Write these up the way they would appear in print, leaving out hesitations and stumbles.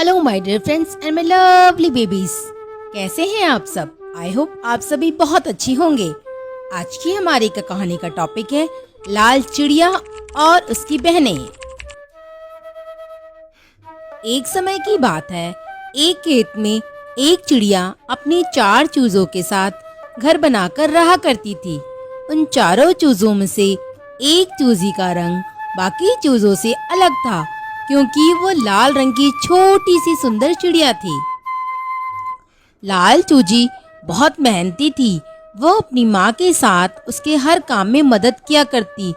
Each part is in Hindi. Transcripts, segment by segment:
Hello my dear friends and my lovely babies, कैसे हैं आप सब। आई होप आप सभी बहुत अच्छी होंगे। आज की हमारी कहानी का टॉपिक है लाल चिड़िया और उसकी बहनें। एक समय की बात है, एक खेत में एक चिड़िया अपनी 4 चूजों के साथ घर बनाकर रहा करती थी। उन चारों चूजों में से एक चूजी का रंग बाकी चूजों से अलग था, क्योंकि वो लाल रंग की छोटी सी सुंदर चिड़िया थी। लाल चूजी बहुत मेहनती थी। वो अपनी माँ के साथ उसके हर काम में मदद किया करती।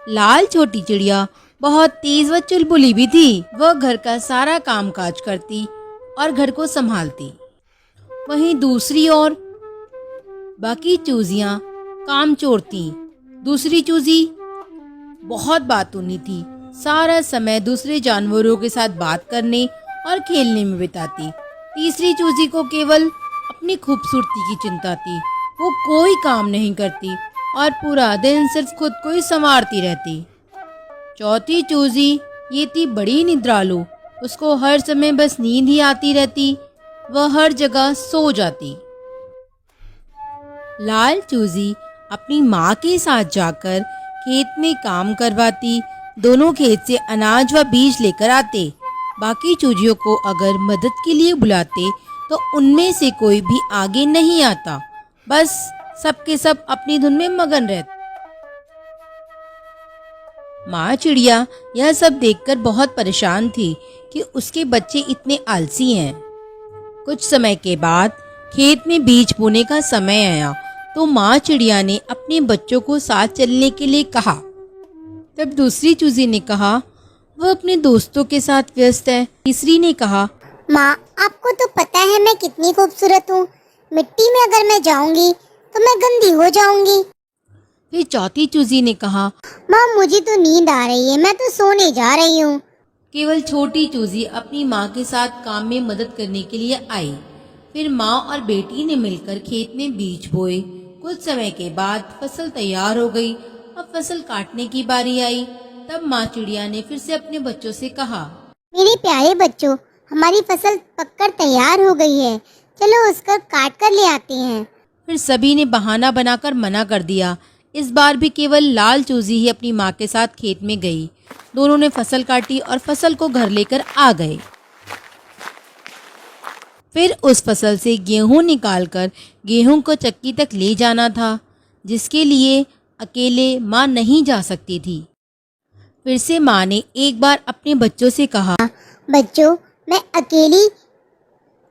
लाल छोटी चिड़िया बहुत तेज व चुलबुली भी थी। वह घर का सारा काम काज करती और घर को संभालती। वहीं दूसरी ओर बाकी चूजियाँ काम चोर थीं। दूसरी चूजी बहुत बातूनी थी। सारा समय दूसरे जानवरों के साथ बात करने और खेलने में बिताती। तीसरी चूजी को केवल अपनी खूबसूरती की चिंता थी। वो कोई काम नहीं करती और पूरा दिन सिर्फ खुद को ही संवारती रहती। चौथी चूजी ये थी बड़ी निद्रालु। उसको हर समय बस नींद ही आती रहती। वह हर जगह सो जाती। लाल चूजी अपनी माँ के साथ जाकर खेत में काम करवाती। दोनों खेत से अनाज व बीज लेकर आते। बाकी चूजियों को अगर मदद के लिए बुलाते तो उनमें से कोई भी आगे नहीं आता। बस सबके सब अपनी धुन में मगन रहते। माँ चिड़िया यह सब देखकर बहुत परेशान थी कि उसके बच्चे इतने आलसी हैं। कुछ समय के बाद खेत में बीज बोने का समय आया तो माँ चिड़िया ने अपने बच्चों को साथ चलने के लिए कहा। तब दूसरी चूजी ने कहा वह अपने दोस्तों के साथ व्यस्त है। तीसरी ने कहा, माँ आपको तो पता है मैं कितनी खूबसूरत हूँ। मिट्टी में अगर मैं जाऊंगी तो मैं गंदी हो जाऊंगी। फिर चौथी चूजी ने कहा, माँ मुझे तो नींद आ रही है, मैं तो सोने जा रही हूँ। केवल छोटी चूजी अपनी माँ के साथ काम में मदद करने के लिए आई। फिर माँ और बेटी ने मिलकर खेत में बीज बोए। कुछ समय के बाद फसल तैयार हो गई। अब फसल काटने की बारी आई। तब माँ चिड़िया ने फिर से अपने बच्चों से कहा, मेरे प्यारे बच्चों, हमारी फसल पककर तैयार हो गई है, चलो उसको काट कर ले आते हैं। फिर सभी ने बहाना बनाकर मना कर दिया। इस बार भी केवल लाल चूजी ही अपनी माँ के साथ खेत में गई। दोनों ने फसल काटी और फसल को घर लेकर आ गए। फिर उस फसल से गेहूं निकालकर गेहूं को चक्की तक ले जाना था, जिसके लिए अकेले माँ नहीं जा सकती थी। फिर से माँ ने एक बार अपने बच्चों से कहा, बच्चों मैं अकेली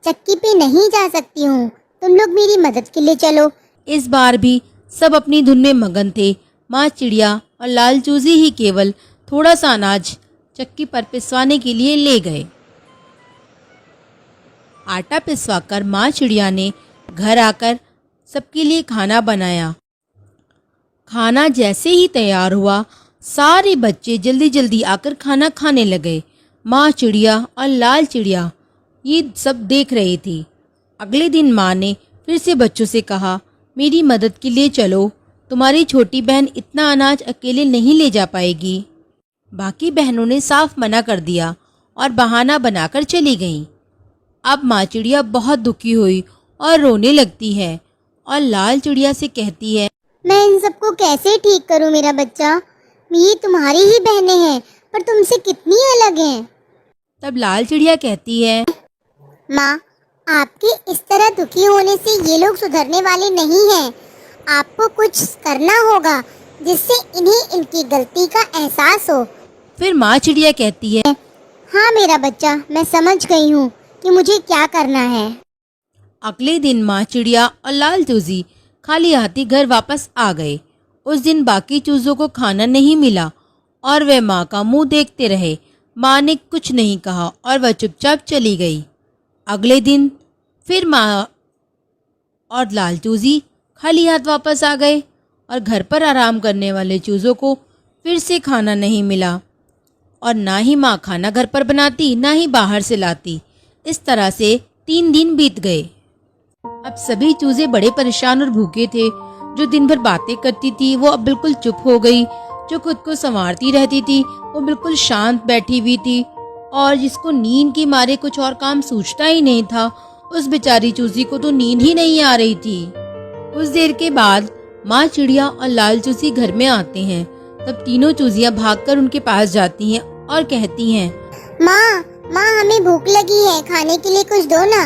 चक्की पे नहीं जा सकती हूँ, तुम लोग मेरी मदद के लिए चलो। इस बार भी सब अपनी धुन में मगन थे। माँ चिड़िया और लाल चूजी ही केवल थोड़ा सा अनाज चक्की पर पिसवाने के लिए ले गए। आटा पिसवाकर माँ चिड़िया ने घर आकर सबके लिए खाना बनाया। खाना जैसे ही तैयार हुआ, सारे बच्चे जल्दी जल्दी आकर खाना खाने लगे। माँ चिड़िया और लाल चिड़िया ये सब देख रही थी। अगले दिन माँ ने फिर से बच्चों से कहा, मेरी मदद के लिए चलो, तुम्हारी छोटी बहन इतना अनाज अकेले नहीं ले जा पाएगी। बाकी बहनों ने साफ मना कर दिया और बहाना बनाकर चली गईं। अब माँ चिड़िया बहुत दुखी हुई और रोने लगती है और लाल चिड़िया से कहती है, मैं इन सबको कैसे ठीक करूँ मेरा बच्चा, ये तुम्हारी ही बहनें हैं पर तुमसे कितनी अलग हैं। तब लाल चिड़िया कहती है, माँ आपके इस तरह दुखी होने से ये लोग सुधरने वाले नहीं हैं। आपको कुछ करना होगा जिससे इन्हें इनकी गलती का एहसास हो। फिर माँ चिड़िया कहती है, हाँ मेरा बच्चा, मैं समझ गई हूँ कि मुझे क्या करना है। अगले दिन माँ चिड़िया और लाल चूजी खाली हाथी घर वापस आ गए। उस दिन बाकी चूजों को खाना नहीं मिला और वे माँ का मुंह देखते रहे। माँ ने कुछ नहीं कहा और वह चुपचाप चली गई। अगले दिन फिर माँ और लाल चूजी खाली हाथ वापस आ गए और घर पर आराम करने वाले चूजों को फिर से खाना नहीं मिला और ना ही माँ खाना घर पर बनाती, ना ही बाहर से लाती। इस तरह से 3 दिन बीत गए। अब सभी चूजे बड़े परेशान और भूखे थे। जो दिन भर बातें करती थी वो अब बिल्कुल चुप हो गई। जो खुद को संवारती रहती थी वो बिल्कुल शांत बैठी हुई थी। और जिसको नींद के मारे कुछ और काम सूझता ही नहीं था, उस बेचारी चूजी को तो नींद ही नहीं आ रही थी। कुछ देर के बाद माँ चिड़िया और लाल चूजी घर में आते हैं। तब तीनों चूजियाँ भागकर उनके पास जाती हैं और कहती हैं, माँ माँ हमें भूख लगी है, खाने के लिए कुछ दो ना,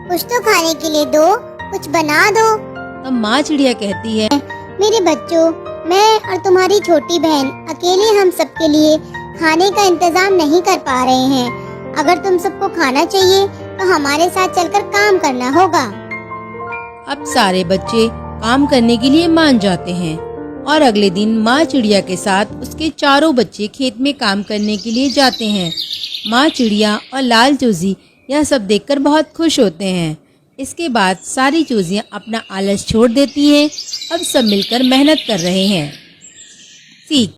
कुछ तो खाने के लिए दो, कुछ बना दो। तब माँ चिड़िया कहती है, मेरे बच्चों, मैं और तुम्हारी छोटी बहन अकेले हम सबके लिए खाने का इंतजाम नहीं कर पा रहे हैं। अगर तुम सबको खाना चाहिए तो हमारे साथ चलकर काम करना होगा। अब सारे बच्चे काम करने के लिए मान जाते हैं और अगले दिन माँ चिड़िया के साथ उसके चारों बच्चे खेत में काम करने के लिए जाते हैं। माँ चिड़िया और लाल चूजी यह सब देखकर बहुत खुश होते हैं। इसके बाद सारी चूजियाँ अपना आलस छोड़ देती हैं। अब सब मिलकर मेहनत कर रहे हैं। सीख,